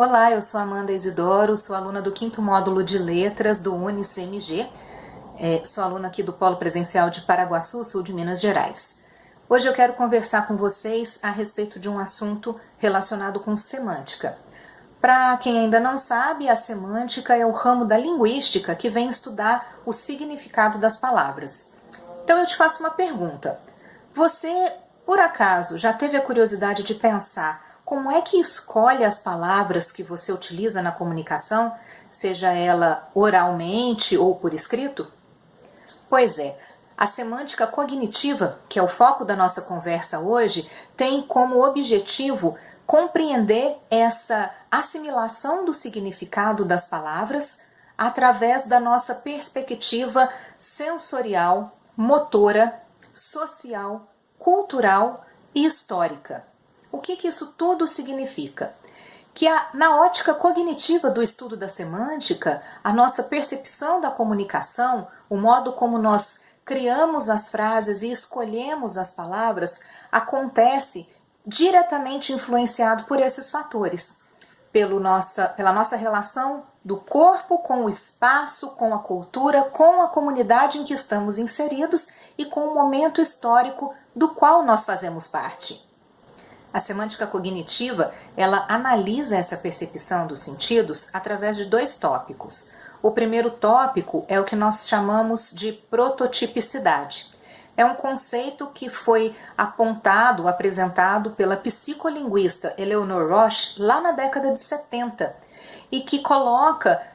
Olá, eu sou Amanda Isidoro, sou aluna do 5º módulo de Letras do UniCMG, sou aluna aqui do Polo Presencial de Paraguaçu, sul de Minas Gerais. Hoje eu quero conversar com vocês a respeito de um assunto relacionado com semântica. Para quem ainda não sabe, a semântica é o ramo da linguística que vem estudar o significado das palavras. Então eu te faço uma pergunta. Você, por acaso, já teve a curiosidade de pensar como é que escolhe as palavras que você utiliza na comunicação, seja ela oralmente ou por escrito? Pois é, a semântica cognitiva, que é o foco da nossa conversa hoje, tem como objetivo compreender essa assimilação do significado das palavras através da nossa perspectiva sensorial, motora, social, cultural e histórica. O que isso tudo significa? Que na ótica cognitiva do estudo da semântica, a nossa percepção da comunicação, o modo como nós criamos as frases e escolhemos as palavras, acontece diretamente influenciado por esses fatores. Pela nossa relação do corpo com o espaço, com a cultura, com a comunidade em que estamos inseridos e com o momento histórico do qual nós fazemos parte. A semântica cognitiva, ela analisa essa percepção dos sentidos através de 2 tópicos. O primeiro tópico é o que nós chamamos de prototipicidade. É um conceito que foi apresentado pela psicolinguista Eleanor Rosch lá na década de 70 e que coloca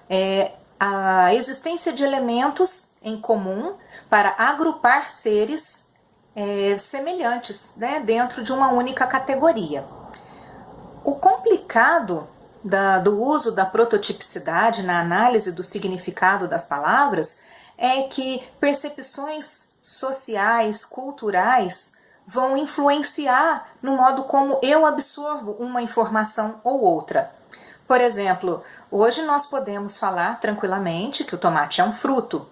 a existência de elementos em comum para agrupar seres semelhantes, né, dentro de uma única categoria. O complicado do uso da prototipicidade na análise do significado das palavras é que percepções sociais, culturais, vão influenciar no modo como eu absorvo uma informação ou outra. Por exemplo, hoje nós podemos falar tranquilamente que o tomate é um fruto,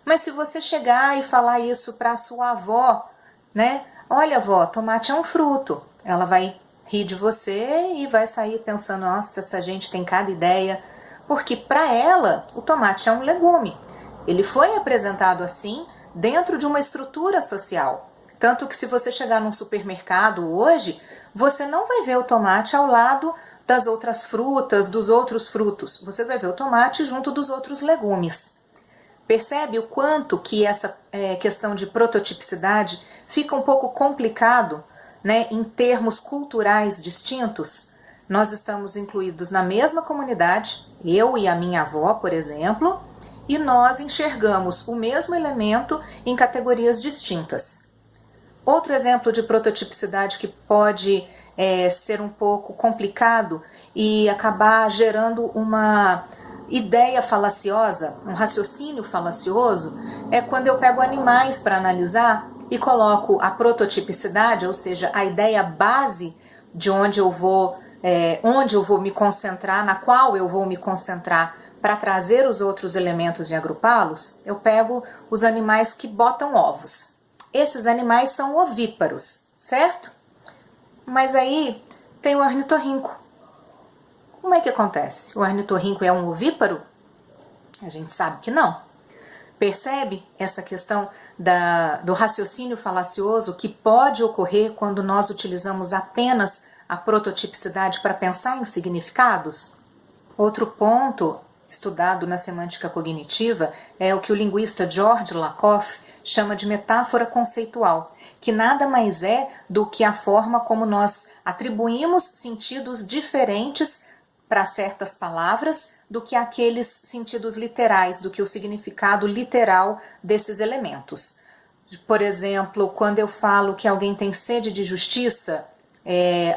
mas se você chegar e falar isso para a sua avó, né? Olha, avó, tomate é um fruto. Ela vai rir de você e vai sair pensando, nossa, essa gente tem cada ideia. Porque para ela, o tomate é um legume. Ele foi apresentado assim dentro de uma estrutura social. Tanto que se você chegar num supermercado hoje, você não vai ver o tomate ao lado das outras frutas, dos outros frutos. Você vai ver o tomate junto dos outros legumes. Percebe o quanto que essa questão de prototipicidade fica um pouco complicado, né, em termos culturais distintos? Nós estamos incluídos na mesma comunidade, eu e a minha avó, por exemplo, e nós enxergamos o mesmo elemento em categorias distintas. Outro exemplo de prototipicidade que pode ser um pouco complicado e acabar gerando uma ideia falaciosa, um raciocínio falacioso, é quando eu pego animais para analisar e coloco a prototipicidade, ou seja, a ideia base de onde eu vou me concentrar, na qual eu vou me concentrar para trazer os outros elementos e agrupá-los. Eu pego os animais que botam ovos. Esses animais são ovíparos, certo? Mas aí tem o ornitorrinco. Como é que acontece? O ornitorrinco é um ovíparo? A gente sabe que não. Percebe essa questão do raciocínio falacioso que pode ocorrer quando nós utilizamos apenas a prototipicidade para pensar em significados? Outro ponto estudado na semântica cognitiva é o que o linguista George Lakoff chama de metáfora conceitual, que nada mais é do que a forma como nós atribuímos sentidos diferentes para certas palavras do que aqueles sentidos literais, do que o significado literal desses elementos. Por exemplo, quando eu falo que alguém tem sede de justiça,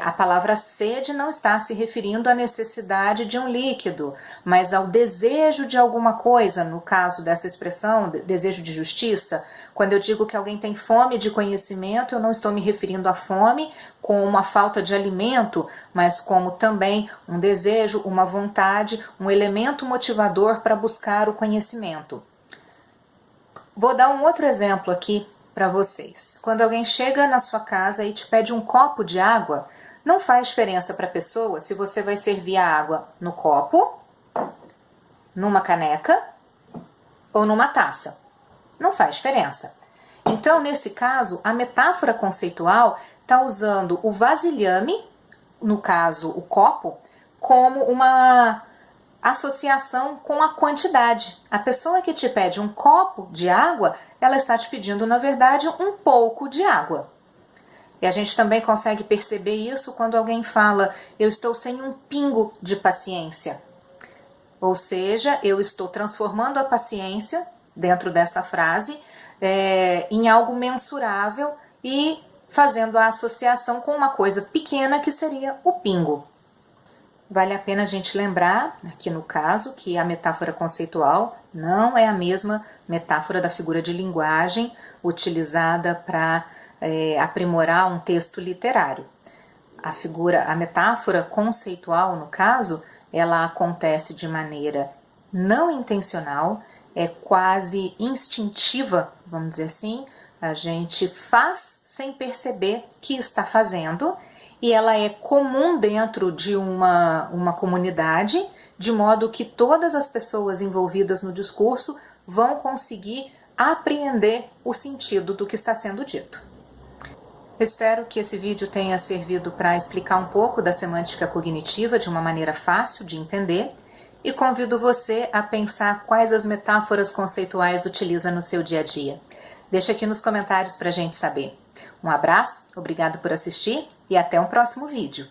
a palavra sede não está se referindo à necessidade de um líquido, mas ao desejo de alguma coisa, no caso dessa expressão, desejo de justiça. Quando eu digo que alguém tem fome de conhecimento, eu não estou me referindo à fome como uma falta de alimento, mas como também um desejo, uma vontade, um elemento motivador para buscar o conhecimento. Vou dar um outro exemplo aqui para vocês. Quando alguém chega na sua casa e te pede um copo de água, Não faz diferença para a pessoa se você vai servir a água no copo, numa caneca ou numa taça. Não faz diferença. Então, nesse caso, a metáfora conceitual está usando o vasilhame, no caso o copo, como uma associação com a quantidade. A pessoa que te pede um copo de água, ela está te pedindo, na verdade, um pouco de água. E a gente também consegue perceber isso quando alguém fala, eu estou sem um pingo de paciência. Ou seja, eu estou transformando a paciência, dentro dessa frase, em algo mensurável e fazendo a associação com uma coisa pequena que seria o pingo. Vale a pena a gente lembrar, aqui no caso, que a metáfora conceitual não é a mesma metáfora da figura de linguagem utilizada para aprimorar um texto literário. A metáfora conceitual, no caso, ela acontece de maneira não intencional, é quase instintiva, vamos dizer assim. A gente faz sem perceber que está fazendo, e ela é comum dentro de uma comunidade, de modo que todas as pessoas envolvidas no discurso vão conseguir apreender o sentido do que está sendo dito. Espero que esse vídeo tenha servido para explicar um pouco da semântica cognitiva de uma maneira fácil de entender, e convido você a pensar quais as metáforas conceituais utiliza no seu dia a dia. Deixa aqui nos comentários para a gente saber. Um abraço, obrigado por assistir e até um próximo vídeo.